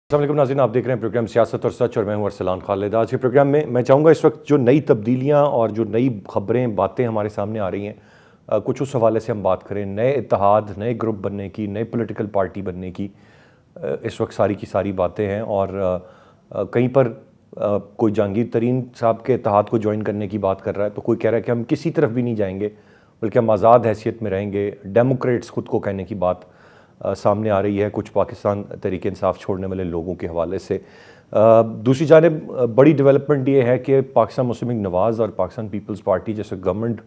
अस्सलाम वालेकुम नाज़रीन, आप देख रहे हैं प्रोग्राम सियासत और सच और मैं हूं अरसलान खालिद। आज के प्रोग्राम में मैं चाहूँगा इस वक्त जो नई तब्दीलियां और जो नई खबरें बातें हमारे सामने आ रही हैं, कुछ उस हवाले से हम बात करें। नए इत्तेहाद, नए ग्रुप बनने की, नए पॉलिटिकल पार्टी बनने की इस वक्त सारी की सारी बातें हैं। और कहीं पर कोई जहांगीर तरीन साहब के इत्तेहाद को ज्वाइन करने की बात कर रहा है, तो कोई कह रहा है कि हम किसी तरफ भी नहीं जाएंगे बल्कि हम आज़ाद हैसियत में रहेंगे। डेमोक्रेट्स खुद को कहने की बात सामने आ रही है कुछ पाकिस्तान तहरीक इंसाफ छोड़ने वाले लोगों के हवाले से। दूसरी जानिब बड़ी डेवलपमेंट ये है कि पाकिस्तान मुस्लिम लीग नवाज़ और पाकिस्तान पीपल्स पार्टी जैसे गवर्नमेंट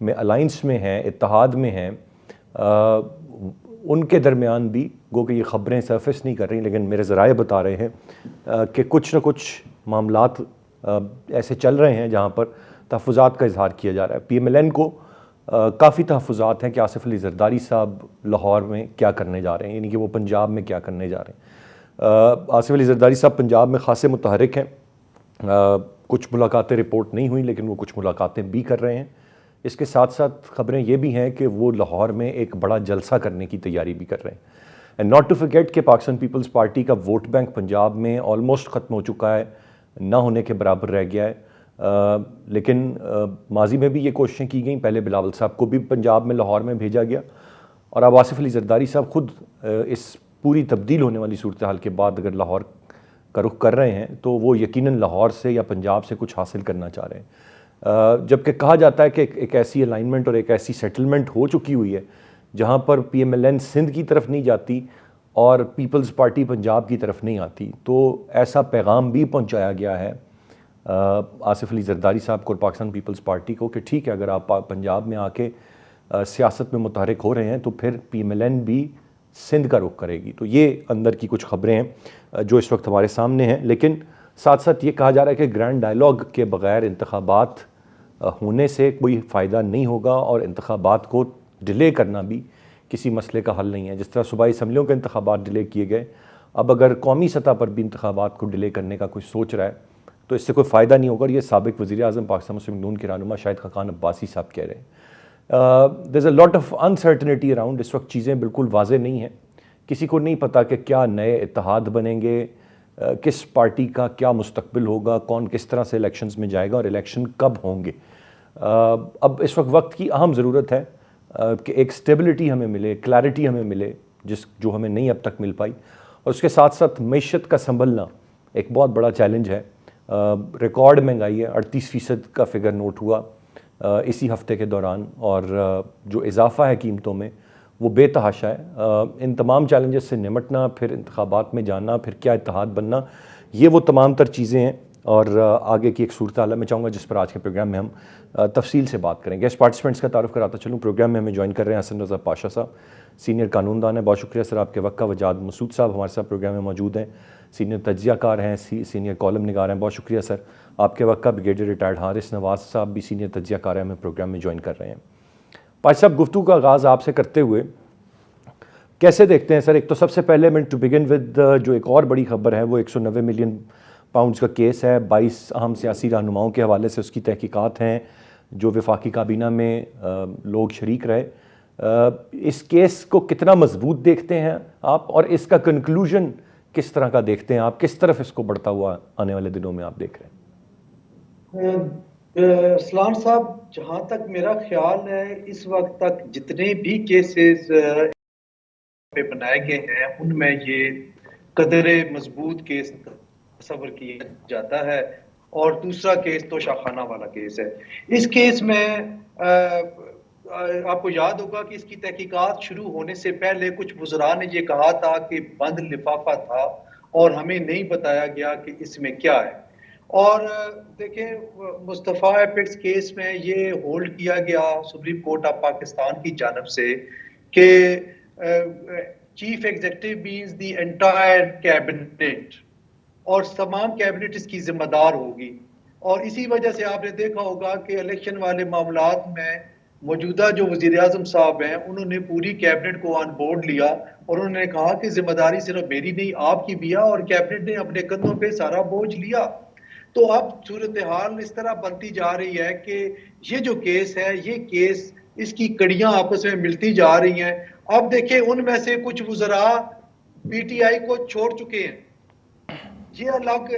में अलाइंस में हैं, इत्तेहाद में हैं, उनके दरमियान भी गो कि ये ख़बरें सरफेस नहीं कर रही, लेकिन मेरे ज़राए बता रहे हैं कि कुछ न कुछ मामलात ऐसे चल रहे हैं जहाँ पर तहफ़्फ़ुज़ात का इजहार किया जा रहा है। PMLN को काफ़ी तहफ़्फ़ुज़ात हैं कि आसिफ अली ज़रदारी साहब लाहौर में क्या करने जा रहे हैं, यानी कि वो पंजाब में क्या करने जा रहे हैं। आसिफ अली ज़रदारी साहब पंजाब में ख़ासे मुतहरिक हैं। कुछ मुलाकातें रिपोर्ट नहीं हुई, लेकिन वो कुछ मुलाकातें भी कर रहे हैं। इसके साथ साथ ख़बरें ये भी हैं कि वो लाहौर में एक बड़ा जलसा करने की तैयारी भी कर रहे हैं। एंड नॉट टू फॉरगेट कि पाकिस्तान पीपल्स पार्टी का वोट बैंक पंजाब में ऑलमोस्ट ख़त्म हो चुका है, ना होने के बराबर रह गया है। लेकिन माजी में भी ये कोशिशें की गई। पहले बिलावल साहब को भी पंजाब में लाहौर में भेजा गया, और अब आसिफ अली ज़रदारी साहब खुद इस पूरी तब्दील होने वाली सूरत हाल के बाद अगर लाहौर का रुख कर रहे हैं तो वो यकीनन लाहौर से या पंजाब से कुछ हासिल करना चाह रहे हैं। जबकि कहा जाता है कि एक ऐसी अलाइनमेंट और एक ऐसी सेटलमेंट हो चुकी हुई है जहाँ पर PMLN सिंध की तरफ नहीं जाती और पीपल्स पार्टी पंजाब की तरफ नहीं आती। तो ऐसा पैगाम भी पहुँचाया गया है आसिफ अली ज़रदारी साहब को और पाकिस्तान पीपल्स पार्टी को कि ठीक है, अगर आप पंजाब में आके सियासत में मुतहरिक हो रहे हैं तो फिर PMLN भी सिंध का रुख करेगी। तो ये अंदर की कुछ ख़बरें हैं जो इस वक्त हमारे सामने हैं। लेकिन साथ साथ ये कहा जा रहा है कि ग्रैंड डायलॉग के बग़ैर इंतखाबात होने से कोई फ़ायदा नहीं होगा, और इंतखाबात को डिले करना भी किसी मसले का हल नहीं है। जिस तरह सूबाई असम्बलियों के इंतखाबात डिले किए गए, अब अगर कौमी सतह पर भी इंतखाबात को डिले करने का कोई सोच रहा है तो इससे कोई फ़ायदा नहीं होगा। और ये साबिक़ वज़ीर-ए-आज़म पाकिस्तान मुस्लिम लीग नून के रहनुमा शाहिद खाकान अब्बासी साहब कह रहे हैं। There is a lot of uncertainty around. इस वक्त चीज़ें बिल्कुल वाज़ेह नहीं हैं, किसी को नहीं पता कि क्या नए इत्तेहाद बनेंगे, किस पार्टी का क्या मुस्तकबिल होगा, कौन किस तरह से इलेक्शंस में जाएगा और इलेक्शन कब होंगे। अब इस वक्त की अहम ज़रूरत है कि एक स्टेबिलिटी हमें मिले, क्लैरिटी हमें मिले, जो हमें नहीं अब तक मिल पाई। और उसके साथ साथ मईशत का संभलना एक बहुत बड़ा चैलेंज है। रिकॉर्ड महंगाई है, 38% का फिगर नोट हुआ इसी हफ्ते के दौरान, और जो इजाफा है कीमतों में वो बेतहाशा है। इन तमाम चैलेंजेस से निमटना, फिर इंतखाबात में जाना, फिर क्या इत्तेहाद बनना, ये वो तमाम तर चीज़ें हैं और आगे की एक सूरत हाल है मैं चाहूँगा जिस पर आज के प्रोग्राम में हम तफसील से बात करेंगे। गेस्ट पार्टिसिपेंट्स का तारुफ कराता चलूँ। प्रोग्राम में हमें ज्वाइन कर रहे हैं हसन रज़ा पाशा साहब, सीनियर कानूनदान है। बहुत शुक्रिया सर आपके वक्त का। वजाद मसूद साहब हमारे साथ प्रोग्राम में मौजूद हैं, सीनियर तज्ज़ियाकार हैं, सीनियर कॉलम निगार हैं। बहुत शुक्रिया सर आपके वक्त का। ब्रिगेडियर रिटायर्ड हारिस नवाज़ साहब भी सीनियर तज्ज़ियाकार हैं, हमें प्रोग्राम में ज्वाइन कर रहे हैं। पाशा साहब, गुफ्तगू का आगाज़ आपसे करते हुए कैसे देखते हैं सर? एक तो सबसे पहले मैं टू बिगिन विद जो एक और बड़ी खबर है वो 190 मिलियन पाउंड्स का केस है। 22 अहम सियासी रहनुमाओं के हवाले से उसकी तहकीकात हैं, जो वफाकी काबीना में लोग शरीक रहे। इस केस को कितना मजबूत देखते हैं आप, और इसका कंक्लूजन किस तरह का देखते हैं आप? किस तरफ इसको बढ़ता हुआ आने वाले दिनों में आप देख रहे हैं? सलाम साहब, जहाँ तक मेरा ख्याल है इस वक्त तक जितने भी केसेस पे बनाए गए हैं उनमें ये कदरे मजबूत केस तस्वर किया जाता है। और दूसरा केस तो शाखाना वाला केस है। इस केस में आपको याद होगा कि इसकी तहकीकात शुरू होने से पहले कुछ वज़रा ने ये कहा था कि बंद लिफाफा था और हमें नहीं बताया गया कि इसमें क्या है। और देखें, मुस्तफ़ा एपिक्स केस में ये होल्ड किया गया सुप्रीम कोर्ट ऑफ पाकिस्तान की जानब से कि chief executive means the entire cabinet और तमाम कैबिनेट इसकी जिम्मेदार होगी। और इसी वजह से आपने देखा होगा कि इलेक्शन वाले मामलात में मौजूदा जो वज़ीर आज़म साहब हैं उन्होंने पूरी कैबिनेट को ऑन बोर्ड लिया और उन्होंने कहा कि जिम्मेदारी सिर्फ मेरी नहीं आपकी भी है, और कैबिनेट ने अपने कंधों पे सारा बोझ लिया। तो अब सूरत हाल इस तरह बनती जा रही है कि ये जो केस है, ये केस इसकी कड़ियां आपस में मिलती जा रही हैं। अब देखिए, उनमें से कुछ वज़रा PTI को छोड़ चुके हैं ये अलग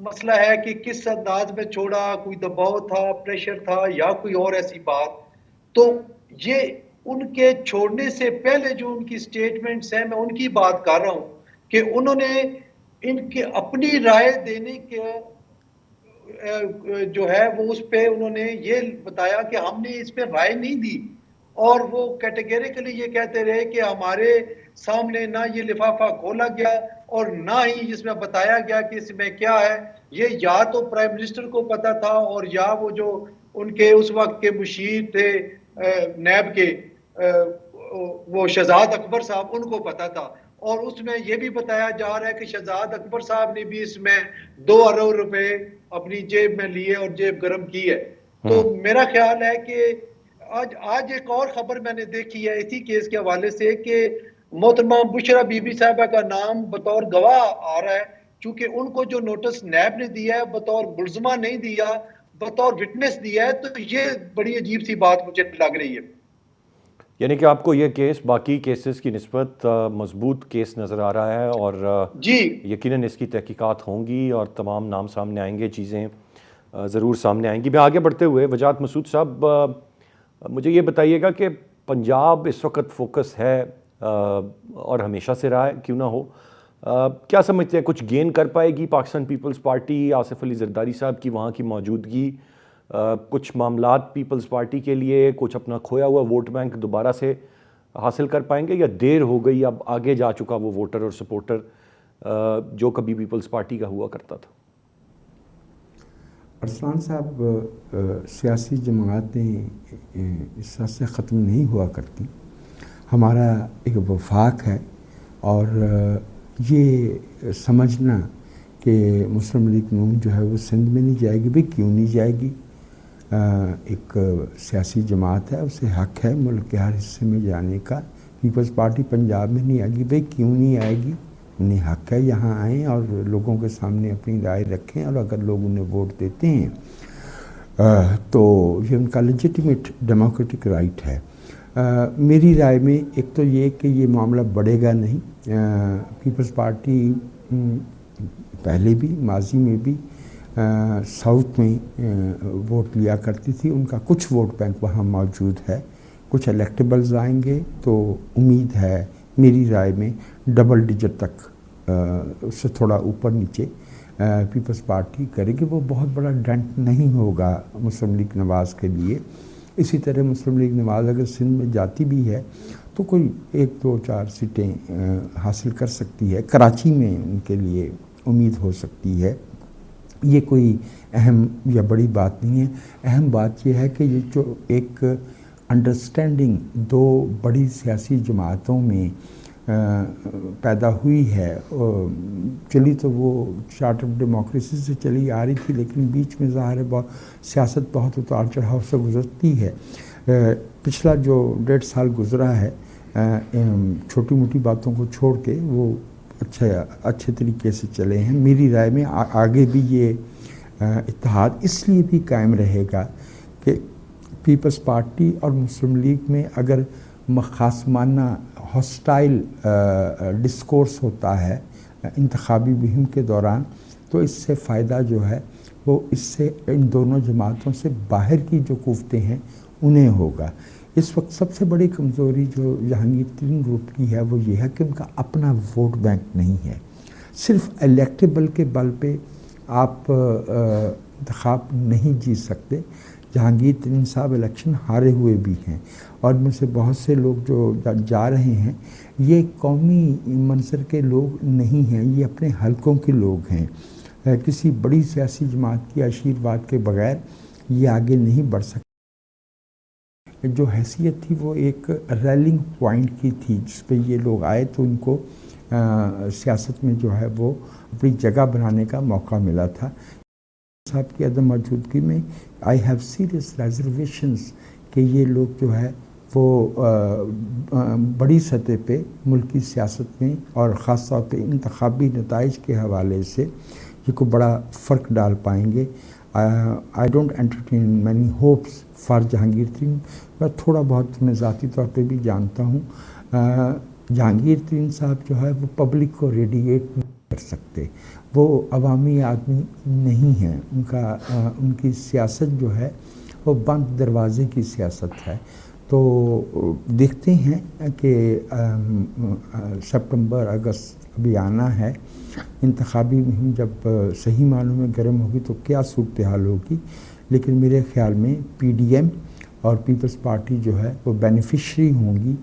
मसला है कि किस अंदाज में छोड़ा, कोई दबाव था, प्रेशर था या कोई और ऐसी बात। तो ये उनके छोड़ने से पहले जो उनकी स्टेटमेंट्स हैं, मैं उनकी बात कर रहा हूं कि उन्होंने इनके अपनी राय देने के जो है वो उस पे उन्होंने ये बताया कि हमने इस पे राय नहीं दी, और वो कैटेगरिकली ये कहते रहे कि हमारे सामने ना ये लिफाफा खोला गया और ना ही इसमें बताया गया कि इसमें क्या है। ये या तो प्राइम मिनिस्टर को पता था और या वो जो उनके उस वक्त के मुशीर थे नैब के वो शहजाद अकबर साहब, उनको पता था। और उसमें यह भी बताया जा रहा है कि शहजाद अकबर साहब ने भी इसमें 2 अरब रुपए अपनी जेब में लिए और जेब गर्म की है। तो मेरा ख्याल है कि आज एक और खबर मैंने देखी है इसी केस के हवाले से कि मोहतरमा बुशरा बीबी साहबा का नाम बतौर गवाह आ रहा है, क्योंकि उनको जो नोटिस नैब ने दिया है बतौर मुल्जमा नहीं दिया, बतौर विटनेस दिया है। तो ये बड़ी अजीब सी बात मुझे लग रही है। यानी कि आपको ये केस बाकी केसेस की निस्बत मजबूत केस नज़र आ रहा है, और जी यकीनन इसकी तहकीकात होंगी और तमाम नाम सामने आएंगे, चीज़ें ज़रूर सामने आएंगी। मैं आगे बढ़ते हुए वजाहत मसूद साहब, मुझे ये बताइएगा कि पंजाब इस वक्त फोकस है और हमेशा से रहा है, क्यों ना हो, क्या समझते हैं कुछ गेन कर पाएगी पाकिस्तान पीपल्स पार्टी, आसिफ अली जरदारी साहब की वहाँ की मौजूदगी, कुछ मामलात पीपल्स पार्टी के लिए कुछ अपना खोया हुआ वोट बैंक दोबारा से हासिल कर पाएंगे, या देर हो गई, अब आगे जा चुका वो वोटर और सपोर्टर जो कभी पीपल्स पार्टी का हुआ करता था? अरसलान साहब, सियासी जमातें इस तरह से ख़त्म नहीं हुआ करती। हमारा एक वफाक है, और ये समझना कि मुस्लिम लीग नून जो है वो सिंध में नहीं जाएगी, भाई क्यों नहीं जाएगी? एक सियासी जमात है, उसे हक है मुल्क के हर हिस्से में जाने का। पीपल्स पार्टी पंजाब में नहीं आएगी, भाई क्यों नहीं आएगी? उन्हें हक है यहाँ आएँ और लोगों के सामने अपनी राय रखें, और अगर लोग उन्हें वोट देते हैं तो ये उनका लेजिटिमेट डेमोक्रेटिक राइट है। मेरी राय में एक तो ये कि ये मामला बढ़ेगा नहीं। पीपल्स पार्टी पहले भी माजी में भी साउथ में वोट लिया करती थी, उनका कुछ वोट बैंक वहाँ मौजूद है। कुछ इलेक्टेबल्स आएंगे तो उम्मीद है मेरी राय में डबल डिजिट तक, उससे थोड़ा ऊपर नीचे पीपल्स पार्टी करेगी। वो बहुत बड़ा डेंट नहीं होगा मुस्लिम लीग नवाज़ के लिए। इसी तरह मुस्लिम लीग नवाज़ अगर सिंध में जाती भी है तो कोई 1, 2, 4 सीटें हासिल कर सकती है। कराची में उनके लिए उम्मीद हो सकती है। ये कोई अहम या बड़ी बात नहीं है। अहम बात यह है कि ये जो एक अंडरस्टैंडिंग दो बड़ी सियासी जमातों में पैदा हुई है, चली तो वो चार्ट ऑफ डेमोक्रेसी से चली आ रही थी, लेकिन बीच में ज़ाहिर है सियासत बहुत उतार चढ़ाव से गुजरती है। पिछला जो 1.5 साल गुजरा है, छोटी मोटी बातों को छोड़ के वो अच्छे तरीके से चले हैं। मेरी राय में आगे भी ये इत्तेहाद इसलिए भी कायम रहेगा कि पीपल्स पार्टी और मुस्लिम लीग में अगर ख़ासमाना हॉस्टाइल डिस्कोर्स होता है इंतखाबी मुहिम के दौरान, तो इससे फ़ायदा जो है वो इससे इन दोनों जमातों से बाहर की जो कुव्वतें हैं उन्हें होगा। इस वक्त सबसे बड़ी कमज़ोरी जो जहांगीर तरीन ग्रुप की है वो ये है कि उनका अपना वोट बैंक नहीं है। सिर्फ इलेक्टेबल के बल पे आप इंतखाब नहीं जीत सकते। जहांगीर तरीन साहब इलेक्शन हारे हुए भी हैं, और में से बहुत से लोग जो जा रहे हैं ये कौमी मंसर के लोग नहीं हैं, ये अपने हलकों के लोग हैं। किसी बड़ी सियासी जमात की आशीर्वाद के बगैर ये आगे नहीं बढ़ सकते। जो हैसियत थी वो एक रैलिंग पॉइंट की थी, जिस पे ये लोग आए तो उनको सियासत में जो है वो अपनी जगह बनाने का मौका मिला था। साहब की अदम मौजूदगी में आई हैव सीरियस रिजर्वेशंस कि ये लोग जो है वो बड़ी सतह पे मुल्की सियासत में और ख़ास तौर पे इंतखाबी नताइज के हवाले से ये को बड़ा फ़र्क डाल पाएंगे। I don't entertain many hopes for Jahangir तरीन। मैं थोड़ा बहुत मैं ज़ाती तौर पे भी जानता हूँ। जहांगीर तरीन साहब जो है वो पब्लिक को रेडिएट कर सकते। वो अवामी आदमी नहीं है, उनकी सियासत जो है वो बंद दरवाजे की सियासत है। तो देखते हैं कि सितंबर अगस्त अभी आना है, इंतखाबी मुहिम जब सही मानों में गर्म होगी तो क्या सूरत हाल होगी। लेकिन मेरे ख्याल में पीडीएम और पीपल्स पार्टी जो है वो बेनिफिशरी होंगी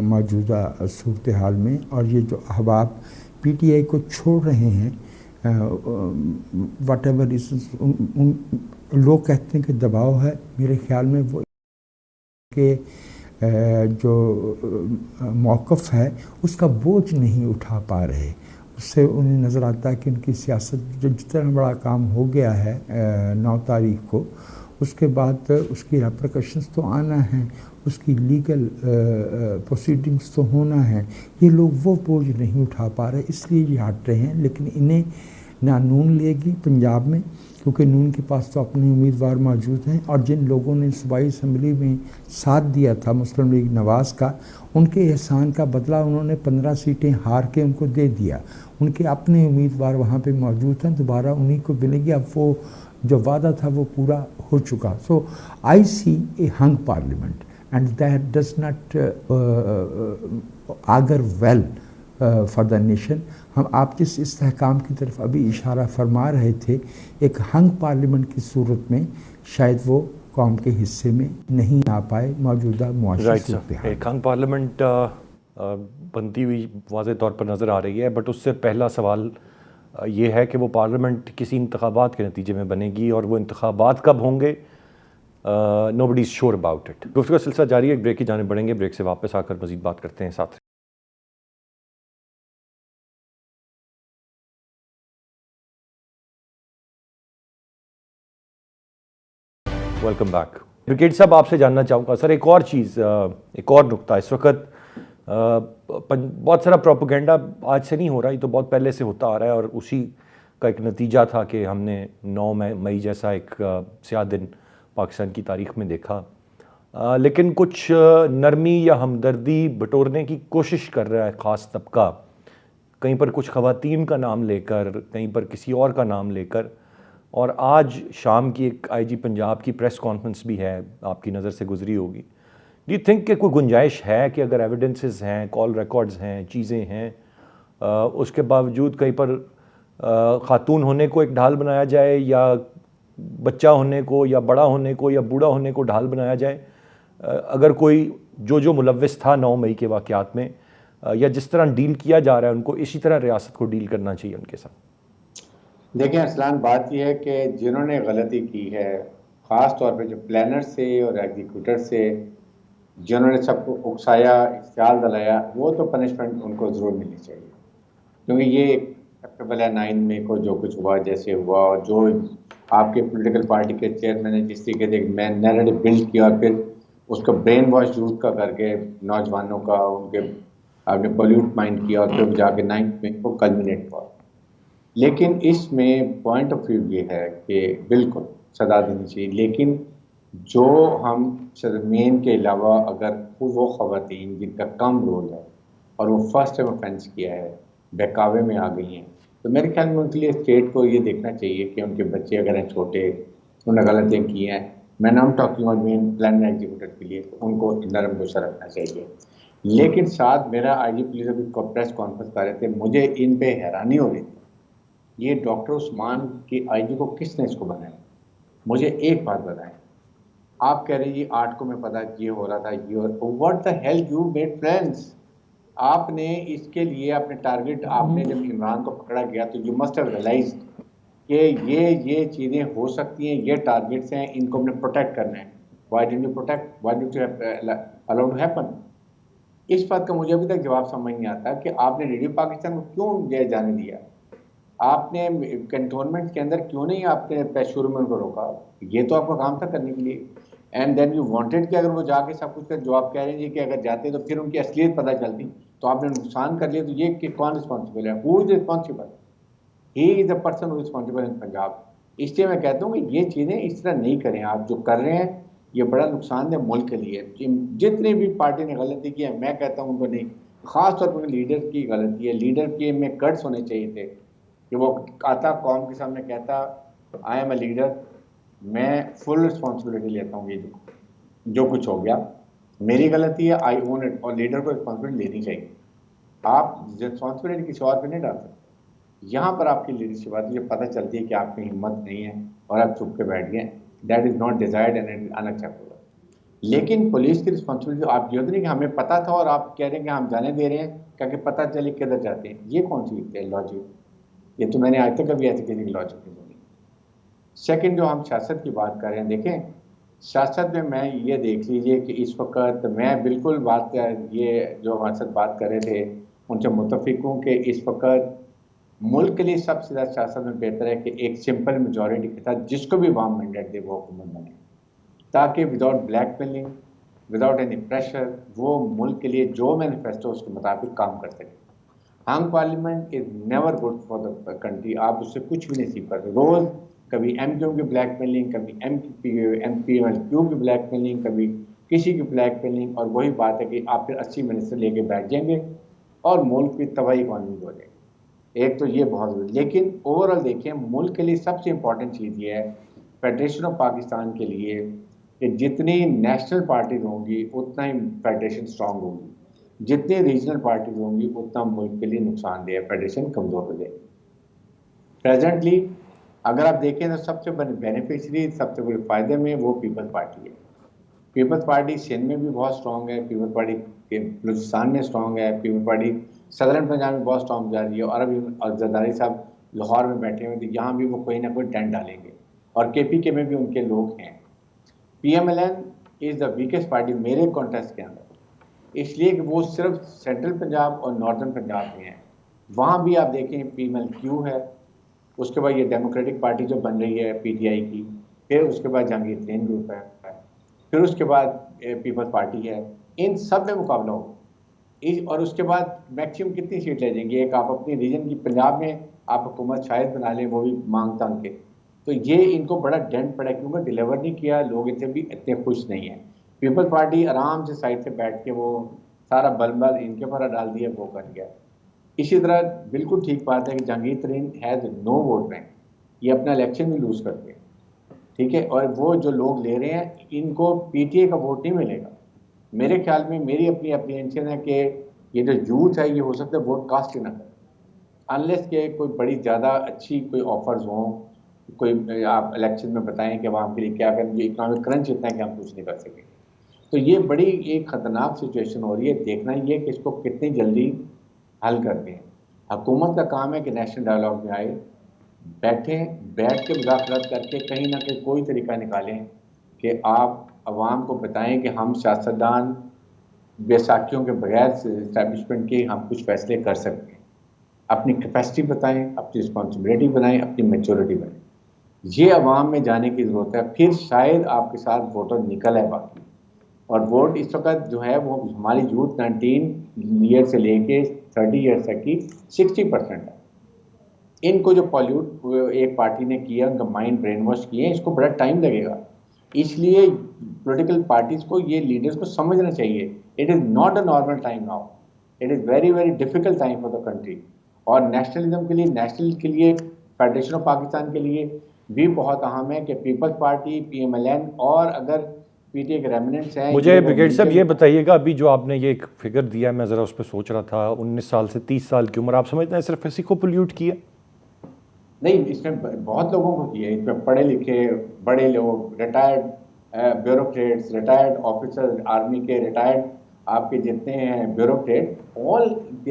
मौजूदा सूरत हाल में। और ये जो अहबाब पीटीआई को छोड़ रहे हैं, वट एवर लोग कहते हैं कि दबाव है, मेरे ख्याल में वो के जो मौक़िफ़ है उसका बोझ नहीं उठा पा रहे। उससे उन्हें नज़र आता है कि उनकी सियासत जो जितना बड़ा काम हो गया है 9 तारीख को, उसके बाद उसकी रेपरकशंस तो आना है, उसकी लीगल प्रोसीडिंग्स तो होना है। ये लोग वो बोझ नहीं उठा पा रहे, इसलिए ये हट रहे हैं। लेकिन इन्हें ना नून लेगी पंजाब में, क्योंकि नून के पास तो अपने उम्मीदवार मौजूद हैं। और जिन लोगों ने सूबाई असम्बली में साथ दिया था मुस्लिम लीग नवाज़ का, उनके एहसान का बदला उन्होंने 15 सीटें हार के उनको दे दिया। उनके अपने उम्मीदवार वहाँ पे मौजूद हैं, दोबारा उन्हीं को मिलेगी। अब वो जो वादा था वो पूरा हो चुका। So I see a hung parliament and that does not augur well for the nation. आप जिस इस्तेहकाम की तरफ अभी इशारा फरमा रहे थे, एक हंग पार्लियामेंट की सूरत में शायद वो कौम के हिस्से में नहीं आ पाए मौजूदा मुआशी सूरत हाल। एक हंग पार्लियामेंट बनती हुई वाज़े तौर पर नज़र आ रही है, बट उससे पहला सवाल ये है कि वो पार्लियामेंट किसी इंतखाबात के नतीजे में बनेगी, और वो इंतखाबात कब होंगे nobody is sure about it. गुफ्तगू का सिलसिला जारी है, एक ब्रेक की जाने बढ़ेंगे। ब्रेक से वापस आकर मज़ीद बात करते हैं साथ। Welcome back. ब्रिगेड साहब, आपसे जानना चाहूँगा सर एक और चीज़, एक और नुक्ता। इस वक्त बहुत सारा प्रोपेगेंडा आज से नहीं हो रहा, ये तो बहुत पहले से होता आ रहा है, और उसी का एक नतीजा था कि हमने 9 मई जैसा एक स्याह दिन पाकिस्तान की तारीख में देखा। लेकिन कुछ नरमी या हमदर्दी बटोरने की कोशिश कर रहा है ख़ास तबका, कहीं पर कुछ ख़वातीन का नाम लेकर, कहीं पर किसी और का नाम लेकर। और आज शाम की एक आईजी पंजाब की प्रेस कॉन्फ्रेंस भी है, आपकी नज़र से गुजरी होगी। डू यू थिंक कि कोई गुंजाइश है कि अगर एविडेंसेस हैं, कॉल रिकॉर्ड्स हैं, चीज़ें हैं, उसके बावजूद कहीं पर ख़ातून होने को एक ढाल बनाया जाए, या बच्चा होने को, या बड़ा होने को, या बूढ़ा होने को ढाल बनाया जाए? अगर कोई जो मुलव्विस था 9 मई के वाक़यात में, या जिस तरह डील किया जा रहा है उनको, इसी तरह रियासत को डील करना चाहिए उनके साथ? देखिए अरसलान, बात यह है कि जिन्होंने गलती की है, ख़ास तौर पे जो प्लानर से और एग्जीक्यूटर से, जिन्होंने सबको उकसाया, इख्तियाल दिलाया, वो तो पनिशमेंट उनको ज़रूर मिलनी चाहिए। क्योंकि ये एक्सेप्टेबल है 9 मई को जो कुछ हुआ, जैसे हुआ, और जो आपके पॉलिटिकल पार्टी के चेयरमैन ने जिस तरीके से नैरेटिव बिल्ड किया, फिर उसका ब्रेन वॉश यूज़ का करके नौजवानों का उनके आपने पोल्यूट माइंड किया, और फिर जाके 9 मई को कल्मिनेट हुआ। लेकिन इसमें पॉइंट ऑफ व्यू ये है कि बिल्कुल सजा देनी चाहिए, लेकिन जो हम शर्मीन के अलावा अगर वो ख़वातीन जिनका कम रोल है और वो फर्स्ट टाइम ऑफेंस किया है, बहकावे में आ गई हैं, तो मेरे ख्याल में उनके लिए स्टेट को ये देखना चाहिए कि उनके बच्चे अगर हैं छोटे, उन्होंने गलतियाँ की हैं, मैं नाम टॉकिंग और मेन प्लान एग्जीक्यूटर के लिए, तो उनको नरम गुस्सा रखना चाहिए। लेकिन साथ मेरा आईजी पुलिस अभी प्रेस कॉन्फ्रेंस कर रहे थे, मुझे इन पे हैरानी हो रही थी, ये डॉक्टर उस्मान की आईजी को किसने इसको बनाया? मुझे एक बात बताएं, आप कह रहे हैं ये 8 को मैं पता ये हो रहा था, ये what the hell you made friends. आपने इसके लिए अपने टारगेट, आपने जब इमरान को पकड़ा गया तो यू मस्ट हैव रियलाइज कि ये चीज़ें हो सकती हैं, ये टारगेट्स हैं, इनको हमने प्रोटेक्ट करना है। Why didn't you protect, why didn't you allow to happen? इस बात का मुझे अभी तक जवाब समझ नहीं आता कि आपने रेडियो पाकिस्तान को क्यों जाने दिया, आपने कंटोनमेंट के अंदर क्यों नहीं आपने पैशुरू में उनको रोका? ये तो आपका काम था करने के लिए। एंड देन यू वांटेड कि अगर वो जाके सब कुछ कर, जो आप कह रहे हैं कि अगर जाते तो फिर उनकी असलियत पता चलती, तो आपने नुकसान कर लिया, तो ये कि कौन रिस्पॉन्सिबल है? Who is responsible? He is the person who responsible इन पंजाब। इसलिए मैं कहता हूँ कि ये चीज़ें इस तरह नहीं करें। आप जो कर रहे हैं ये बड़ा नुकसानदेह मुल्क के लिए। जितनी भी पार्टी ने गलती की है, मैं कहता हूँ उनको नहीं, ख़ास तौर पर लीडर की गलती है। लीडर के में गट्स होने चाहिए थे कि वो आता कौम के सामने कहता आई एम ए लीडर, मैं फुल रिस्पॉन्सिबिलिटी लेता हूँ, ये जो कुछ हो गया मेरी गलती है, आई ओन इट, और लीडर को रिस्पॉन्सिबिलिटी लेनी चाहिए। आप रिस्पॉन्सिबिलिटी किसी और पे नहीं डाल सकते। यहाँ पर आपकी लीडरशिप आती है, पता चलती है कि आप में हिम्मत नहीं है और आप चुप के बैठ गए, that is not desired and it is unacceptable. लेकिन पुलिस की रिस्पॉन्सिबिलिटी, आप ये तो नहीं कि हमें पता था और आप कह रहे हैं कि हम जाने दे रहे हैं क्योंकि पता चले किधर जाते हैं, ये कौन सी लॉजिक? ये तो मैंने आज तक कभी ऐसे किसी की लॉजिक नहीं सुनी। सेकंड, जो हम सियासत की बात कर रहे हैं, देखें सियासत में मैं ये देख लीजिए कि इस वक्त मैं बिल्कुल बात कर, ये जो हमारे साथ बात कर रहे थे उनसे मुतफिक हूँ कि इस वक्त मुल्क के लिए सबसे ज़्यादा सियासत में बेहतर है कि एक सिंपल मेजॉरिटी के साथ जिसको भी वाम मैंडेट दे वो हुकूमत बने, ताकि without blackmailing, without any pressure, वो मुल्क के लिए जो मैनिफेस्टो उसके मुताबिक काम कर सके। Hung parliament is never good for the country, आप उससे कुछ भी नहीं सीख पाते। रोज़ कभी MQ की ब्लैकमेलिंग, कभी MPML की ब्लैकमेलिंग, कभी किसी की ब्लैकमेलिंग, और वही बात है कि आप फिर 80 मिनट से लेके बैठ जाएंगे और मुल्क की तबाही इकॉनमी हो जाएगी। एक तो ये बहुत जरूरी, लेकिन ओवरऑल देखिए मुल्क के लिए सबसे इंपॉर्टेंट चीज़ ये है फेडरेशन ऑफ पाकिस्तान के लिए कि जितनी नेशनल पार्टीज होंगी उतना ही फेडरेशन स्ट्रांग होगी, जितनी रीजनल पार्टीज होंगी उतना मुल्क के लिए नुकसानदेह है, फेडरेशन कमजोर हो जाएगी। प्रेजेंटली अगर आप देखें तो सबसे बड़ी बेनिफिशरी, सबसे बड़े फायदे में वो पीपल्स पार्टी है। पीपल्स पार्टी सिंध में भी बहुत स्ट्रांग है, पीपल्स पार्टी बलूचिस्तान में स्ट्रांग है, पीपल्स पार्टी सदर्न पंजाब में बहुत स्ट्रांग जा रही है, और अभी जरदारी साहब लाहौर में बैठे हुए तो यहाँ भी वो कोई ना कोई टेंट डालेंगे, और KPK में भी उनके लोग हैं। PMLN is the weakest party मेरे कॉन्टेस्ट के अंदर, इसलिए कि वो सिर्फ सेंट्रल पंजाब और नॉर्दर्न पंजाब में है। वहाँ भी आप देखें PMLQ है, उसके बाद ये डेमोक्रेटिक पार्टी जो बन रही है PTI की, फिर उसके बाद जहांगीर तरीन ग्रुप है, फिर उसके बाद पीपल्स पार्टी है, इन सब में मुकाबला होगा। और उसके बाद मैक्सिमम कितनी सीट ले जाएंगे, एक आप अपनी रीजन की पंजाब में आप हुकूमत शायद बना लें, वो भी मांग तांग के, तो ये इनको बड़ा डेंट पड़ा क्योंकि डिलीवर नहीं किया, लोग इनसे भी इतने खुश नहीं है। पीपल्स पार्टी आराम से साइड से बैठ के वो सारा बलबल इनके ऊपर डाल दिया, वो कर गया। इसी तरह बिल्कुल ठीक बात है कि जहांगीर तरीन हैज़ नो वोट बैंक, ये अपना इलेक्शन भी लूज करते हैं, ठीक है, और वो जो लोग ले रहे हैं इनको PTA का वोट नहीं मिलेगा। मेरे ख्याल में, मेरी अपनी अप्रीहेंशन है कि ये जो यूथ है ये हो सकता है वोट कास्ट ही ना करे, अनलेस के कोई बड़ी ज़्यादा अच्छी कोई ऑफर्स हों, कोई आप इलेक्शन में बताएं कि आवाम के लिए क्या करें, जो इकोनॉमिक क्रंच इतना है कि हम कुछ नहीं कर सकें। तो ये बड़ी एक ख़तरनाक सिचुएशन हो रही है, देखना ये कि इसको कितनी जल्दी हल करते हैं। हुकूमत का काम है कि नेशनल डायलॉग में आए, बैठ के मुज़ाकरात करके कहीं ना कहीं कोई तरीका निकालें कि आप अवाम को बताएं कि हम सियासतदान बैसाखियों के बगैर इस्टेब्लिशमेंट के हम कुछ फैसले कर सकते हैं। अपनी कैपेसिटी बताएं, अपनी रिस्पॉन्सिबिलिटी बनाएं, अपनी मैच्योरिटी बनाएं। ये अवाम में जाने की ज़रूरत है, फिर शायद आपके साथ वोटर निकल है बाकी। और वोट इस वक्त जो है वो हमारी यूथ 19 ईयर से लेके 30 ईयर तक की 60% है। इनको जो पॉल्यूट एक पार्टी ने किया, उनका माइंड ब्रेन वॉश किए, इसको बड़ा टाइम लगेगा। इसलिए पॉलिटिकल पार्टीज को, ये लीडर्स को समझना चाहिए, it is not a normal time now, it is very very difficult time for the country. और नेशनलिज्म के लिए, नेशनल के लिए, फेडरेशन ऑफ पाकिस्तान के लिए भी बहुत अहम है कि पीपल्स पार्टी, PMLN और अगर PTA के रेमिनेंट्स हैं। मुझे ब्रिगेड साहब ये बताइएगा, अभी जो आपने ये एक फिगर दिया, मैं ज़रा उस पर सोच रहा था, 19 साल से 30 साल की उम्र, आप समझते हैं सिर्फ इसी को पोल्यूट किया? नहीं, इसमें बहुत लोगों को किया, इसमें पढ़े लिखे बड़े लोग, retired bureaucrats, retired officer, army के रिटायर्ड आपके जितने हैं ब्यूरोक्रेट, ऑल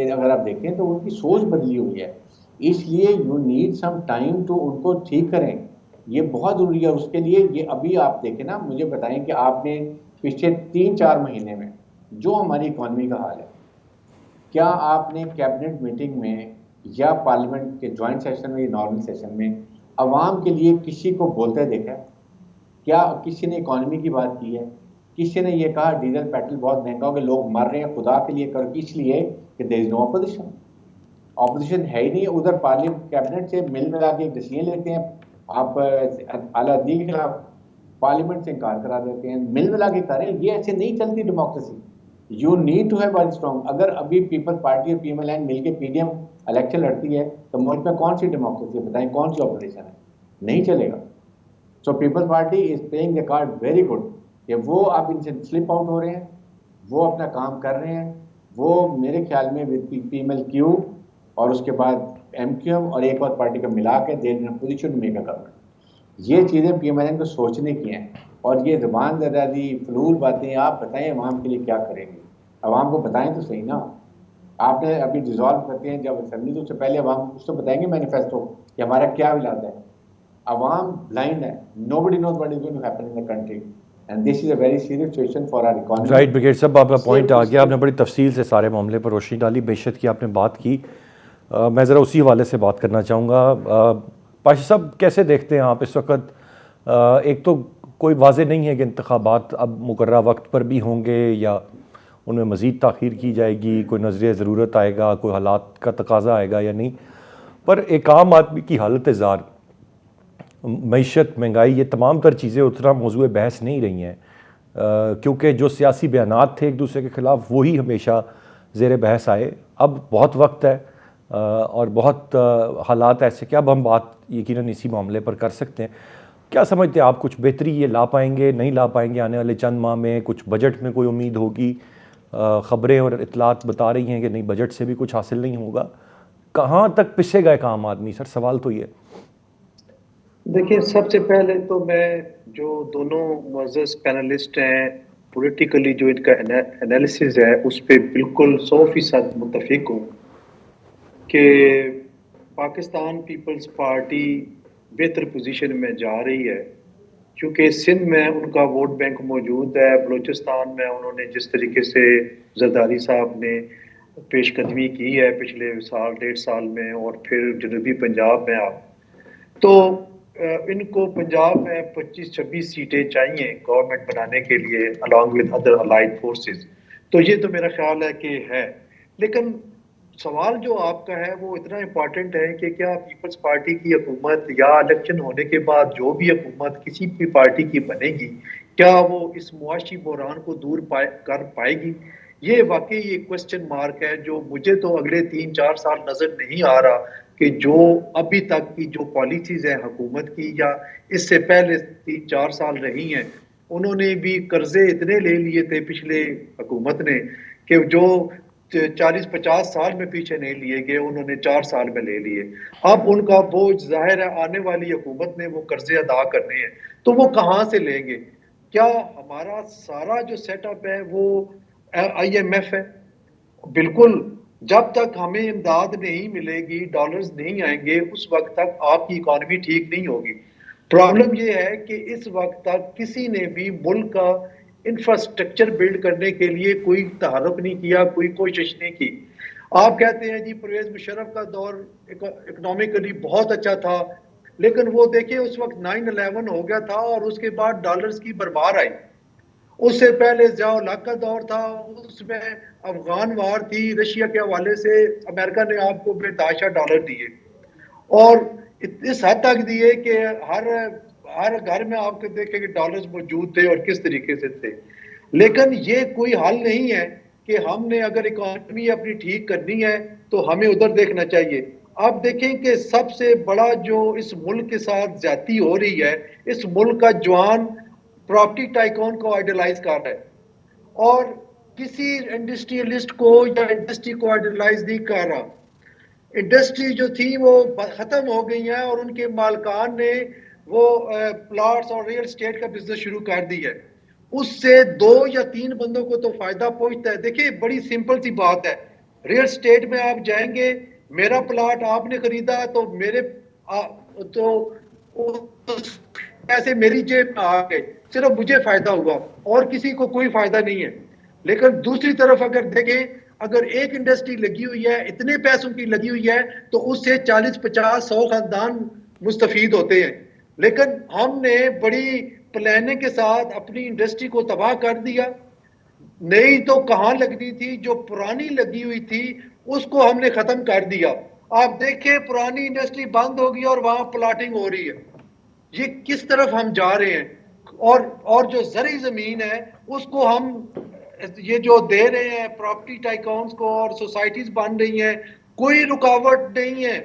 अगर आप देखें तो उनकी सोच बदली हुई है। इसलिए you need some time to उनको ठीक करें, ये बहुत ज़रूरी है। उसके लिए ये अभी आप देखें ना, मुझे बताएं कि आपने पिछले 3-4 महीने में जो हमारी इकॉनमी का हाल है, क्या आपने कैबिनेट मीटिंग में या पार्लियामेंट के ज्वाइंट सेशन में या नॉर्मल सेशन में अवाम के लिए किसी को बोलते देखा है? क्या किसी ने इकॉनमी की बात की है? किसी ने ये कहा डीजल पेट्रोल बहुत महंगा हो गया, लोग मर रहे हैं, खुदा के लिए करो, इसलिए कि there is no opposition. Opposition है ही नहीं, उधर पार्लियामेंट कैबिनेट से मिल मिला के डिसीजन लेते हैं, आप आला-दी के खिलाफ पार्लियामेंट से इनकार करा देते हैं, मिल मिला के करें, ये ऐसे नहीं चलती democracy. You need to have very strong. अगर अभी पीपल्स पार्टी और पीएमएलएन मिलकर पीडीएम इलेक्शन लड़ती है तो मुल्क में कौन सी डेमोक्रेसी बताएं, कौन सी ऑपरेशन है? नहीं चलेगा। So Peoples Party is playing the card very good कि वो अब इनसे स्लिप आउट हो रहे हैं, वो अपना काम कर रहे हैं। वो मेरे ख्याल में विद पीएमएलक्यू और उसके बाद एमक्यूएम और एक और पार्टी को मिला के दे in position to make a government. ये चीज़ें पीएमएलएन को सोचने की हैं। और ये ज़बान दराजी फलूल बातें आप बताएं अवाम के लिए क्या करेंगे, अवाम को बताएं तो सही ना। आपने अभी डिजॉल्व करते हैं जब असेंबली, तो उससे पहले अवाम को कुछ तो बताएंगे मैनिफेस्टो कि हमारा क्या इरादा है। अवाम ब्लाइंड है, nobody knows what is going to happen in the country and this is a very serious situation for our economy. Right brigade साहब, आपका पॉइंट आ गया, आपने बड़ी तफसील से सारे मामले पर रोशनी डाली। बेशक की आपने बात की, मैं ज़रा उसी हवाले से बात करना चाहूँगा। पाशा साहब, कैसे देखते हैं आप इस वक्त? एक तो कोई वाज़े नहीं है कि इंतखाबात अब मुकर्रर वक्त पर भी होंगे या उनमें मज़ीद ताख़ीर की जाएगी, कोई नज़रिया ज़रूरत आएगा, कोई हालात का तकाजा आएगा या नहीं। पर एक आम आदमी की हालत ज़ार, मईशत, महंगाई, ये तमाम तर चीज़ें उतना मौजूद बहस नहीं रही हैं, क्योंकि जो सियासी बयानात थे एक दूसरे के ख़िलाफ़ वही हमेशा ज़ेर बहस आए। अब बहुत वक्त है और बहुत हालात ऐसे कि अब हम बात यकीनन इसी मामले पर कर सकते हैं। क्या समझते हैं आप, कुछ बेहतरी ये ला पाएंगे, नहीं ला पाएंगे आने वाले चंद माह में? कुछ बजट में कोई उम्मीद होगी? ख़बरें और इतलात बता रही हैं कि नहीं, बजट से भी कुछ हासिल नहीं होगा। कहाँ तक पिसेगा एक आम आदमी? सर, सवाल तो ये। देखिए, सबसे पहले तो मैं जो दोनों मुअज़्ज़ज़ पैनलिस्ट हैं, पॉलिटिकली जो इनका एनालिसिस है उस पर बिल्कुल 100% मुत्तफिक हूँ कि पाकिस्तान पीपल्स पार्टी बेहतर पोजीशन में जा रही है, क्योंकि सिंध में उनका वोट बैंक मौजूद है। बलूचिस्तान में उन्होंने जिस तरीके से जरदारी साहब ने पेशकदमी की है पिछले साल 1.5 साल में, और फिर जनूबी पंजाब में आप तो इनको पंजाब में 25-26 सीटें चाहिए गवर्नमेंट बनाने के लिए, along with other allied forces. तो ये तो मेरा ख्याल है कि है। लेकिन सवाल जो आपका है वो इतना इम्पॉर्टेंट है कि क्या पीपल्स पार्टी की हुकूमत या इलेक्शन होने के बाद जो भी हुकूमत किसी भी पार्टी की बनेगी, क्या वो इस मुआशी बहरान को दूर कर पाएगी? ये वाकई एक क्वेश्चन मार्क है, जो मुझे तो अगले 3-4 साल नजर नहीं आ रहा कि जो अभी तक की जो पॉलिसीज है हुकूमत की या इससे पहले 3-4 साल रही हैं, उन्होंने भी कर्जे इतने ले लिए थे पिछले हुकूमत ने कि जो 40-50 साल में पीछे नहीं लिए गए, उन्होंने 4 साल में ले लिए। अब उनका बोझ जाहिर है आने वाली हुकूमत ने वो कर्जे अदा करने हैं, तो वो कहाँ से लेंगे? क्या हमारा सारा जो सेटअप है वो IMF है? बिल्कुल। जब तक हमें इमदाद नहीं मिलेगी, डॉलर्स नहीं आएंगे, उस वक्त तक आपकी इकॉनमी ठीक नहीं होगी। प्रॉब्लम यह है कि इस वक्त तक किसी ने भी मुल्क का इंफ्रास्ट्रक्चर बिल्ड करने के लिए कोई तहरुक नहीं किया, कोई कोशिश नहीं की। आप कहते हैं जी परवेज मुशर्रफ का दौर इकोनॉमिकली बहुत अच्छा था, लेकिन वो देखिए उस वक्त 9/11 हो गया था और उसके बाद डॉलर्स की बरबार आई। उससे पहले ज़िया-उल हक का दौर था, उसमें अफगान वार थी, रशिया के हवाले से अमेरिका ने आपको बेतहाशा डॉलर दिए और इस हद तक दिए कि हर घर में आपको देखेंगे डॉलर्स मौजूद थे और किस तरीके से थे। लेकिन ये कोई हल नहीं है कि हमने अगर इकॉनमी अपनी ठीक करनी है तो हमें उधर देखना चाहिए। आप देखें कि सबसे बड़ा जो इस मुल्क के साथ ज्यादती हो रही है, इस मुल्क का जवान प्रॉपर्टी टाइकॉन को आइडलाइज कर रहा है और किसी इंडस्ट्रियलिस्ट को या इंडस्ट्री को आइडलाइज नहीं कर रहा। इंडस्ट्री जो थी वो खत्म हो गई है और उनके मालकान ने वो प्लॉट्स और रियल एस्टेट का बिजनेस शुरू कर दिया है। उससे 2 या 3 बंदों को तो फायदा पहुंचता है। देखिए, बड़ी सिंपल सी बात है। रियल एस्टेट में आप जाएंगे, मेरा प्लॉट आपने खरीदा तो पैसे मेरी जेब में आ गए, सिर्फ मुझे फायदा हुआ और किसी को कोई फायदा नहीं है। लेकिन दूसरी तरफ अगर देखें, अगर एक इंडस्ट्री लगी हुई है, इतने पैसों की लगी हुई है, तो उससे 40-50-100 खानदान मुस्तफीद होते हैं। लेकिन हमने बड़ी प्लानिंग के साथ अपनी इंडस्ट्री को तबाह कर दिया। नई तो कहाँ लगनी थी, जो पुरानी लगी हुई थी उसको हमने खत्म कर दिया। आप देखें, पुरानी इंडस्ट्री बंद होगी और वहां प्लॉटिंग हो रही है। ये किस तरफ हम जा रहे हैं? और जो जरी जमीन है उसको हम ये जो दे रहे हैं प्रॉपर्टी टाइकॉन्स को और सोसाइटीज बन रही हैं, कोई रुकावट नहीं है,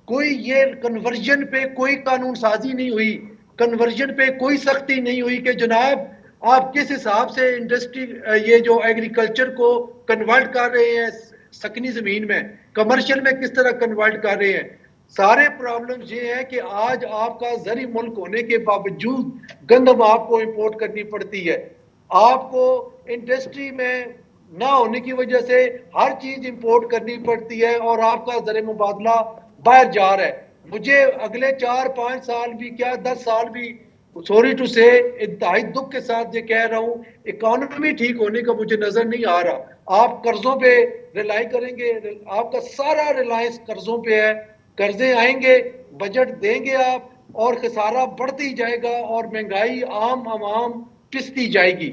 कोई ये कन्वर्जन पे कोई कानून साजी नहीं हुई, कन्वर्जन पे कोई सख्ती नहीं हुई कि जनाब आप किस हिसाब से इंडस्ट्री ये जो एग्रीकल्चर को कन्वर्ट कर रहे हैं सकनी जमीन में, कमर्शियल में किस तरह कन्वर्ट कर रहे हैं। सारे प्रॉब्लम्स ये है कि आज आपका ज़री मुल्क होने के बावजूद गंदम आपको इंपोर्ट करनी पड़ती है, आपको इंडस्ट्री में ना होने की वजह से हर चीज इंपोर्ट करनी पड़ती है और आपका ज़र मुबादला बाहर जा रहा है। मुझे अगले 4-5 साल भी क्या 10 साल भी, सॉरी टू से, इंतहाई दुख के साथ ये कह रहा हूँ, इकोनॉमी ठीक होने का मुझे नजर नहीं आ रहा। आप कर्जों पे रिलाई करेंगे, आपका सारा रिलायंस कर्जों पे है, कर्जे आएंगे, बजट देंगे आप और खसारा बढ़ती जाएगा और महंगाई आम आवाम पिसती जाएगी।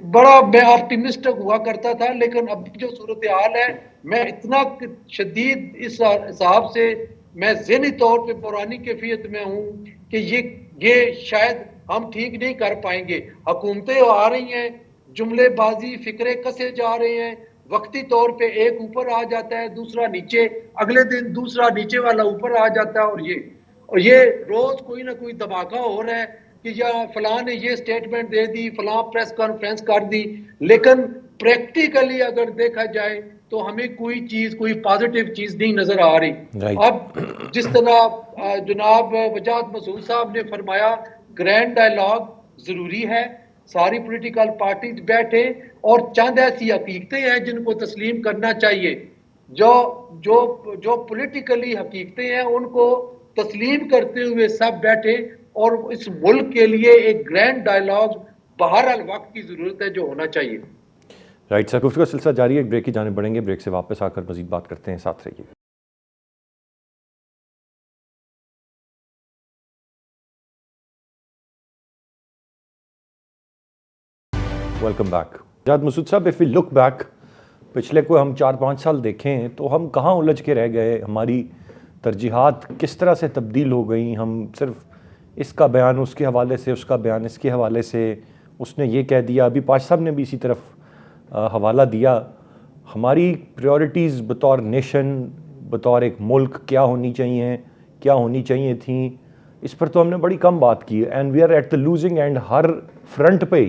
बड़ा मैं ऑप्टिमिस्टिक हुआ करता था, लेकिन अब जो सूरत हाल है मैं इतना शदीद इस हिसाब से मैं ज़हनी तौर पे पुरानी कैफियत में हूँ कि ये शायद हम ठीक नहीं कर पाएंगे। हुकूमतें आ रही हैं, जुमलेबाजी फिक्रे कसे जा रहे हैं, वक्ती तौर पे एक ऊपर आ जाता है दूसरा नीचे, अगले दिन दूसरा नीचे वाला ऊपर आ जाता है, और ये रोज कोई ना कोई धमाका हो रहा है कि या फलां ने ये स्टेटमेंट दे दी, फलां प्रेस कॉन्फ्रेंस कर दी, लेकिन प्रैक्टिकली अगर देखा जाए तो हमें कोई चीज, कोई पॉजिटिव चीज नहीं नजर आ रही। अब जिस तरह जनाब वजाहत मसूद साहब ने फरमाया, ग्रैंड डायलॉग जरूरी है, सारी पॉलिटिकल पार्टीज बैठे और चंद ऐसी हकीकतें हैं जिनको तस्लीम करना चाहिए, जो पॉलिटिकली हकीकतें हैं उनको तस्लीम करते हुए सब बैठे और इस मुल्क के लिए एक ग्रैंड डायलॉग बहरहाल वक्त की जरूरत है जो होना चाहिए। राइट सर, गुफ्तगू का सिलसिला जारी है, एक ब्रेक की जाने बढ़ेंगे, ब्रेक से वापस आकर मजीद बात करते हैं, साथ रहिए। Welcome back. वजाहत मसूद साहब, इफ़ वी लुक बैक, पिछले कोई हम 4-5 साल देखें तो हम कहाँ उलझ के रह गए, हमारी तरजीहात किस तरह से तब्दील हो गई, हम सिर्फ इसका बयान उसके हवाले से, उसका बयान इसके हवाले से, उसने ये कह दिया, अभी पाश साहब ने भी इसी तरफ हवाला दिया। हमारी प्रायोरिटीज़ बतौर नेशन, बतौर एक मुल्क क्या होनी चाहिए थी, इस पर तो हमने बड़ी कम बात की, and we are at the losing end हर फ्रंट पे।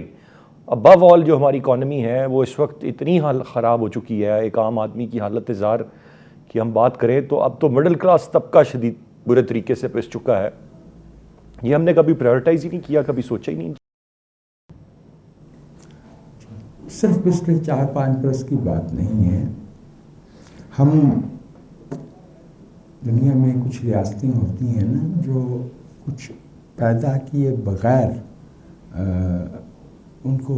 अबव ऑल जो हमारी इकॉनमी है वो इस वक्त इतनी हाल ख़राब हो चुकी है, एक आम आदमी की हालत ज़ार की हम बात करें तो अब तो मिडिल क्लास तबका शदीद बुरे तरीके से पिस चुका है। ये हमने कभी प्रायोरिटाइज ही नहीं किया, कभी सोचा ही नहीं। सिर्फ पिछले 4-5 बरस की बात नहीं है, हम दुनिया में कुछ रियासतें होती हैं ना जो कुछ पैदा किए बगैर उनको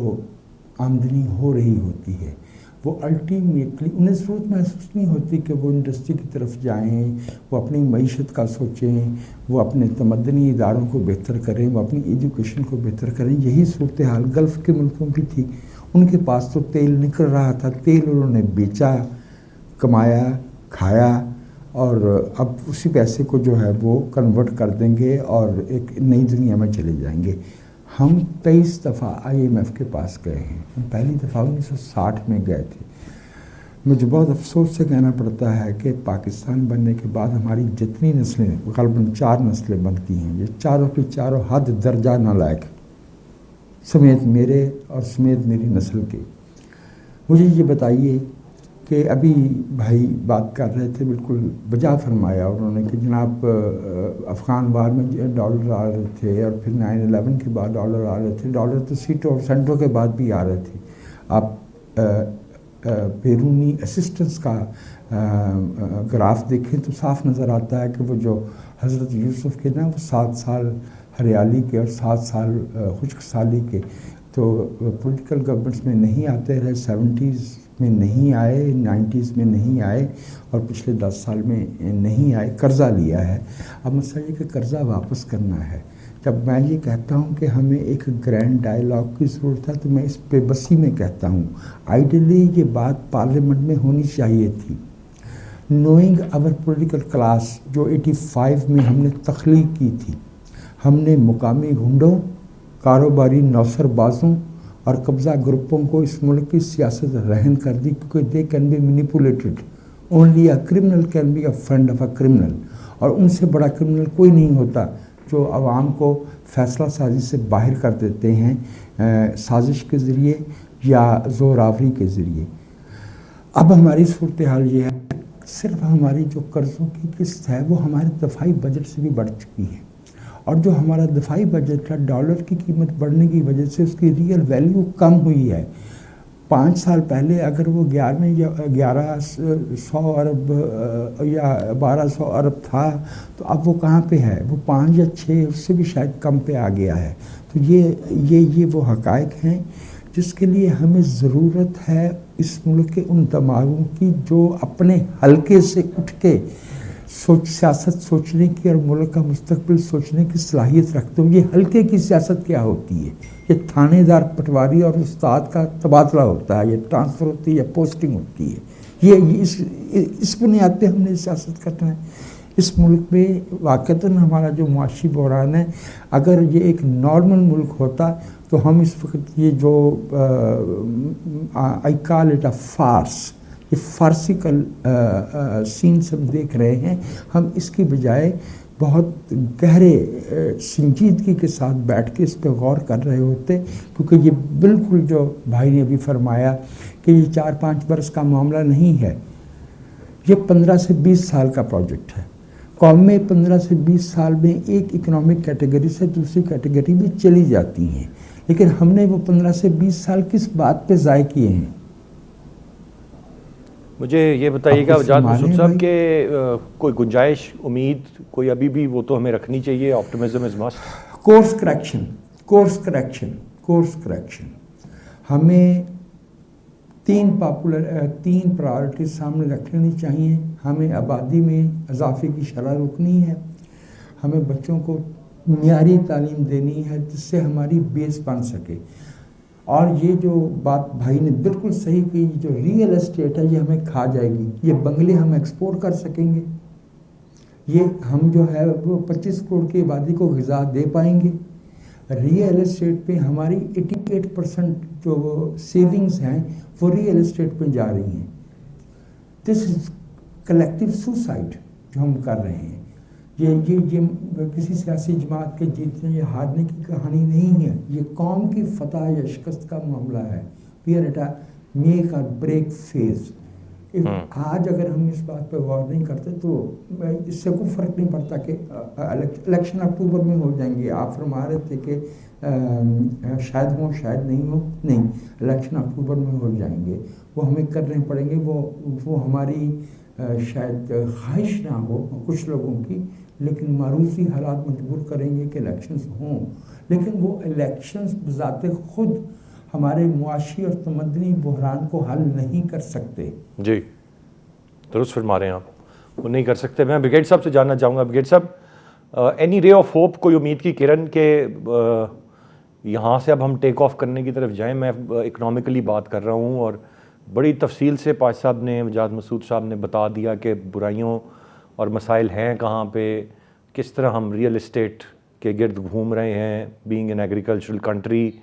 आमदनी हो रही होती है, वो अल्टीमेटली उन्हें ज़रूरत महसूस नहीं होती कि वो इंडस्ट्री की तरफ जाएं, वो अपनी मईशत का सोचें, वो अपने तमद्दनी इदारों को बेहतर करें, वो अपनी एजुकेशन को बेहतर करें। यही सूरत हाल गल्फ़ के मुल्कों की थी। उनके पास तो तेल निकल रहा था, तेल उन्होंने बेचा, कमाया, खाया और अब उसी पैसे को जो है वो कन्वर्ट कर देंगे और एक नई दुनिया में चले जाएंगे। हम 23 दफ़ा IMF के पास गए हैं, हम पहली दफ़ा 1960 में गए थे। मुझे बहुत अफसोस से कहना पड़ता है कि पाकिस्तान बनने के बाद हमारी जितनी नस्लें, ग़ालिबन 4 नस्लें बनती हैं, ये चारों की चारों हद दर्जा नालायक, समेत मेरे और समेत मेरी नस्ल के। मुझे ये बताइए कि अभी भाई बात कर रहे थे, बिल्कुल वजह फरमाया उन्होंने कि जनाब अफ़गान वार में डॉलर आ रहे थे और फिर 9/11 के बाद डॉलर आ रहे थे। डॉलर तो सीटों और सेंटरों के बाद भी आ रहे थे। आप बैरूनी असिस्टेंस का ग्राफ देखें तो साफ नज़र आता है कि वो जो हज़रत यूसुफ के ना वो 7 साल हरियाली के और 7 साल खुश्क साली के, तो पॉलिटिकल गवर्नमेंट्स में नहीं आते रहे, 70s में नहीं आए, 90s में नहीं आए और पिछले 10 साल में नहीं आए, कर्ज़ा लिया है। अब मसला ये कि कर्ज़ा वापस करना है। जब मैं ये कहता हूँ कि हमें एक ग्रैंड डायलॉग की ज़रूरत है तो मैं इस बेबसी में कहता हूँ। आइडियली ये बात पार्लियामेंट में होनी चाहिए थी। नोइंग आवर पॉलिटिकल क्लास जो 85 में हमने तख्लीक की थी, हमने मुकामी गुंडों, कारोबारी नौसरबाजों और कब्ज़ा ग्रुपों को इस मुल्क की सियासत रहन कर दी, क्योंकि they can be manipulated. Only a criminal can be a friend of a criminal, और उनसे बड़ा क्रिमिनल कोई नहीं होता जो आवाम को फैसला साजी से बाहर कर देते हैं साजिश के ज़रिए या ज़ोरावरी के ज़रिए। अब हमारी सूरत हाल ये है, सिर्फ हमारी जो कर्ज़ों की किस्त है वो हमारे दफाई बजट से भी बढ़ चुकी है, और जो हमारा दफाई बजट है डॉलर की कीमत बढ़ने की वजह से उसकी रियल वैल्यू कम हुई है। 5 साल पहले अगर वो 1100 अरब या 1200 अरब था, तो अब वो कहाँ पे है? वो 5 या 6, उससे भी शायद कम पे आ गया है। तो ये वो हक़ाइक़ हैं जिसके लिए हमें ज़रूरत है इस मुल्क के उन दिमागों की जो अपने हल्के से उठ के सियासत सोचने की और मुल्क का मुस्तकबिल सोचने की सलाहियत रखते हो। ये हल्के की सियासत क्या होती है? ये थानेदार, पटवारी और उस्ताद का तबादला होता है, ये ट्रांसफ़र होती है या पोस्टिंग होती है। ये इस बुनियाद पे हमने सियासत करना है। इस मुल्क में वाक़तन हमारा जो मुआशी बहरान है, अगर ये एक नॉर्मल मुल्क होता तो हम इस वक्त ये जो I call it a farce, ये फार्सिकल सीन्स हम देख रहे हैं, हम इसकी बजाय बहुत गहरे संजीदगी के साथ बैठ के इस पर गौर कर रहे होते, क्योंकि ये बिल्कुल जो भाई ने अभी फरमाया कि ये 4-5 बरस का मामला नहीं है, ये 15 से 20 साल का प्रोजेक्ट है। कौमें 15 से 20 साल में एक इकोनॉमिक कैटेगरी से दूसरी कैटेगरी में चली जाती हैं, लेकिन हमने वो 15 से 20 साल किस बात पे ज़ाय किए हैं? मुझे ये बताइएगा वजाद मसूद साहब के कोई गुंजाइश, उम्मीद कोई अभी भी, वो तो हमें रखनी चाहिए। Optimism is must. Course correction हमें 3 प्रायोरिटीज सामने रख लेनी चाहिए। हमें आबादी में इजाफे की शरह रोकनी है, हमें बच्चों को मियारी तालीम देनी है जिससे हमारी बेस बन सके, और ये जो बात भाई ने बिल्कुल सही की, जो रियल एस्टेट है ये हमें खा जाएगी। ये बंगले हम एक्सपोर्ट कर सकेंगे, ये हम जो है वो 25 करोड़ की आबादी को ग़िज़ा दे पाएंगे। रियल एस्टेट पे हमारी 88% जो सेविंग्स हैं वो रियल एस्टेट पे जा रही हैं। दिस इज़ कलेक्टिव सुसाइड जो हम कर रहे हैं। ये किसी सियासी जमात के जीतने या हारने की कहानी नहीं है, ये कौम की फतह या शिकस्त का मामला है। We are at a make or break phase. आज अगर हम इस बात पर गौर नहीं करते तो इससे कोई फ़र्क नहीं पड़ता कि इलेक्शन अक्टूबर में हो जाएंगे। आप फरमा रहे थे कि शायद हो शायद नहीं हो, नहीं, इलेक्शन अक्टूबर में हो जाएंगे। वो हमें करने पड़ेंगे, वो हमारी शायद ख्वाहिश ना हो कुछ लोगों की, लेकिन मारूसी हालात मजबूर करेंगे कि इलेक्शंस हों। लेकिन वो इलेक्शंस बज़ाते खुद हमारे मुआशी और तमदनी बहरान को हल नहीं कर सकते। जी दुरुस्त फरमा रहे हैं आप, वो नहीं कर सकते। मैं ब्रिगेड साहब से जानना चाहूँगा, ब्रिगेड साहब, एनी रे ऑफ होप, कोई उम्मीद की किरण के यहाँ से अब हम टेक ऑफ करने की तरफ जाएँ? मैं इकनॉमिकली बात कर रहा हूँ, और बड़ी तफसील से पाज साहब ने, वजाद मसूद साहब ने बता दिया कि बुराइयों और मसाइल हैं कहाँ पे, किस तरह हम रियल इस्टेट के गिर्द घूम रहे हैं। बीइंग एन एग्रीकल्चरल कंट्री,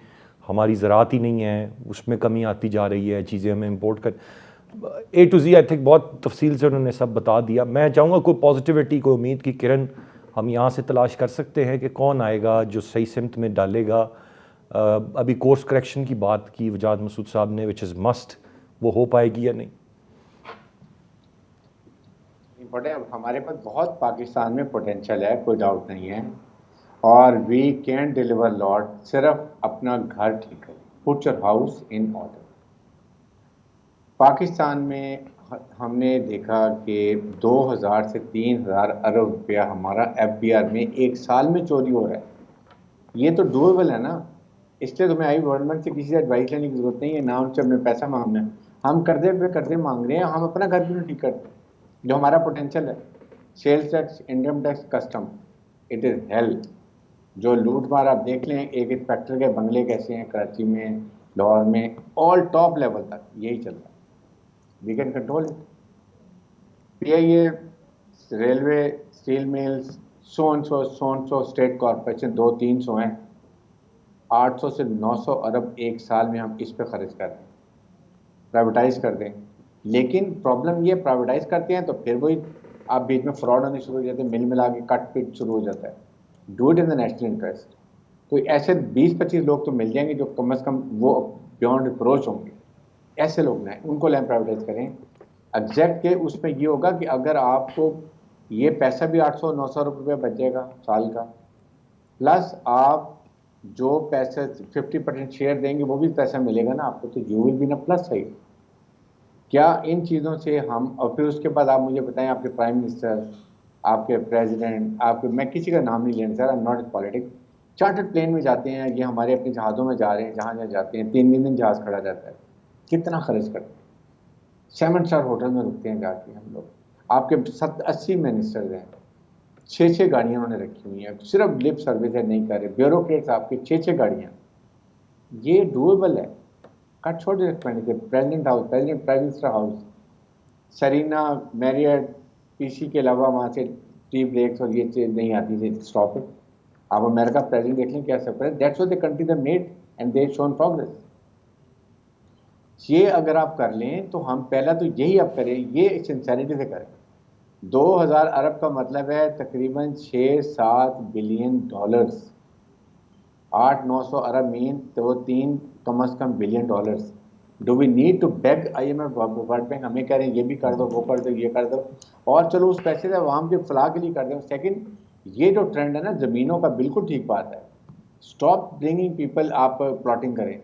हमारी ज़राअत ही नहीं है, उसमें कमी आती जा रही है, चीज़ें हमें इंपोर्ट कर, A to Z I think बहुत तफसील से उन्होंने सब बता दिया। मैं चाहूँगा कोई पॉजिटिविटी, कोई उम्मीद की किरण हम यहाँ से तलाश कर सकते हैं कि कौन आएगा जो सही सिमत में डालेगा। अभी कोर्स करेक्शन की बात की वजाद मसूद साहब ने, विच इज़ मस्ट, वो हो पाएगी या नहीं? बड़े हमारे पास बहुत पाकिस्तान में पोटेंशियल है, कोई डाउट नहीं है, और वी कैन डिलीवर लॉट। सिर्फ अपना घर ठीक करें, put your house in order. Pakistan में हमने देखा कि 2000 से 3000 अरब रुपया हमारा FBR में एक साल में चोरी हो रहा है। ये तो डूएबल है ना, इसलिए तुम्हें आई गवर्नमेंट से किसी से एडवाइस लेने की जरूरत नहीं है, ना उनसे अपने पैसा मांगना है। हम कर्जे पे कर्जे मांग रहे हैं, हम अपना घर भी नहीं ठीक करते। जो हमारा पोटेंशियल है, sales tax, income tax, custom, it is hell. जो लूट मार आप देख लें, एक इंस्पेक्टर के बंगले कैसे हैं कराची में, लाहौर में, ऑल टॉप लेवल तक यही चल रहा है। We can control it. PIA, railway, steel mills, so and so state corporation 200-300 हैं। 800 से 900 अरब एक साल में हम इस पे खर्च कर दें, प्राइवेटाइज कर दें। लेकिन प्रॉब्लम ये, प्राइवेटाइज करते हैं तो फिर वही आप बीच में फ्रॉड होने शुरू हो जाते हैं, मिल मिला के कट पिट शुरू हो जाता है। Do it in the national interest. तो ऐसे 20-25 लोग तो मिल जाएंगे जो कम से कम वो बियॉन्ड रिप्रोच होंगे, ऐसे लोग ना उनको लैंड प्राइवेटाइज करें। एग्जैक्ट के उसमें ये होगा कि अगर आपको ये पैसा भी 800-900 रुपये बच जाएगा साल का, प्लस आप जो पैसे 50% शेयर देंगे वो भी पैसा मिलेगा ना आपको, तो यू विल बी ना प्लस साइड। क्या इन चीज़ों से हम, और फिर उसके बाद आप मुझे बताएं आपके प्राइम मिनिस्टर, आपके प्रेसिडेंट, आपके, मैं किसी का नाम नहीं लेना sir, I am not in politics, chartered plane में जाते हैं, ये हमारे अपने जहाज़ों में जा रहे हैं, जहाँ जहाँ जाते हैं 3 दिन जहाज़ खड़ा रहता है, कितना खर्च करते हैं, 7 स्टार होटल में रुकते हैं जाके हम लोग। आपके 80 मिनिस्टर्स हैं, 6 गाड़ियाँ उन्होंने रखी हुई हैं, सिर्फ लिप सर्विस है, नहीं कर रहे। ब्यूरोक्रेट्स आपके 6 गाड़ियाँ, ये डूएबल है। कट छोटे expenditure, president house, president prime minister house, Serena, Marriott, PC के अलावा वहाँ से टी ब्रेक्स और ये चीज़ नहीं आती थी, स्टॉप इट। आप अमेरिका प्रेसिडेंट देख लें क्या सब है, that's what the country they made and they shown progress. ये अगर आप कर लें तो हम पहला तो यही आप करें, ये सिंसेरिटी से करें। 2000 अरब का मतलब है तकरीबन 6-7 बिलियन डॉलर्स, 800-900 अरब मीन तो 3 कम से कम billion dollars. Do we need to beg IMF, World Bank हमें कह रहे हैं ये भी कर दो, वो कर दो, ये कर दो, और चलो उस पैसे से आवाम के फलाह के लिए कर दो। सेकंड, ये जो ट्रेंड है ना ज़मीनों का, बिल्कुल ठीक बात है, स्टॉप ब्रिंगिंग पीपल, आप प्लॉटिंग करें,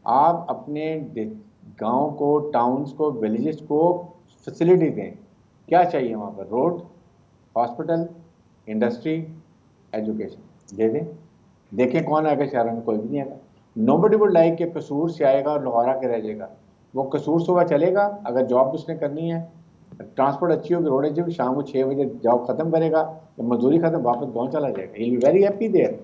आप अपने गांव को, टाउन्स को, विलेजेस को फैसिलिटी दें। क्या चाहिए वहाँ पर, रोड, हॉस्पिटल, इंडस्ट्री, एजुकेशन दे दें। देखें कौन आएगा शहरों में, कोई भी नहीं आएगा। नोबडी वुड लाइक के कसूर से आएगा और लाहौर के रह जाएगा। वो कसूर सुबह चलेगा, अगर जॉब उसने करनी है, ट्रांसपोर्ट अच्छी होगी, रोड अच्छी होगी, शाम को 6 बजे जॉब खत्म करेगा, मजदूरी खत्म, वापस गाँव चला जाएगा, he will be very happy there.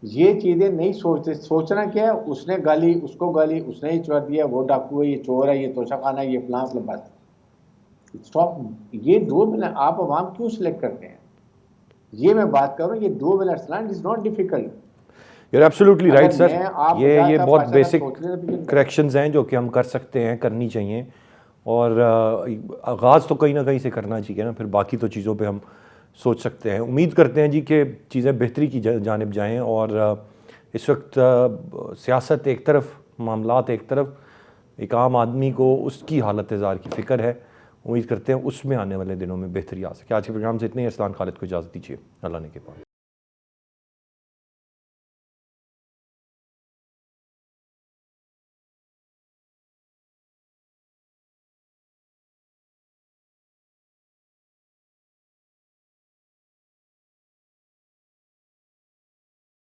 ये चीज़ें नहीं सोचते। सोचना क्या है, उसने गाली, उसको गाली, उसने ही चोर दिया, वो डाकू है, ये चोर है, ये तोशा खाना है, ये फलां बस स्टॉप। ये डूएबल है, आप अवाम क्यों सिलेक्ट करते हैं, ये मैं बात कर रहा हूँ। ये डूएबल है, it is not difficult. You're absolutely right, sir. ये बहुत बेसिक करेक्शंस करेक्शंस हैं जो कि हम कर सकते हैं, करनी चाहिए, और आगाज़ तो कहीं ना कहीं से करना चाहिए ना, फिर बाकी तो चीज़ों पे हम सोच सकते हैं। उम्मीद करते हैं जी कि चीज़ें बेहतरी की जानिब जाएं, और इस वक्त सियासत एक तरफ, मामलात एक तरफ, एक आम आदमी को उसकी हालत ज़ार की फ़िक्र है। उम्मीद करते हैं उसमें आने वाले दिनों में बेहतरी आ सके। आज के प्रोग्राम से इतने ही। अरसलान खालिद को इजाज़त दीजिए, अल्लाह ने के पास।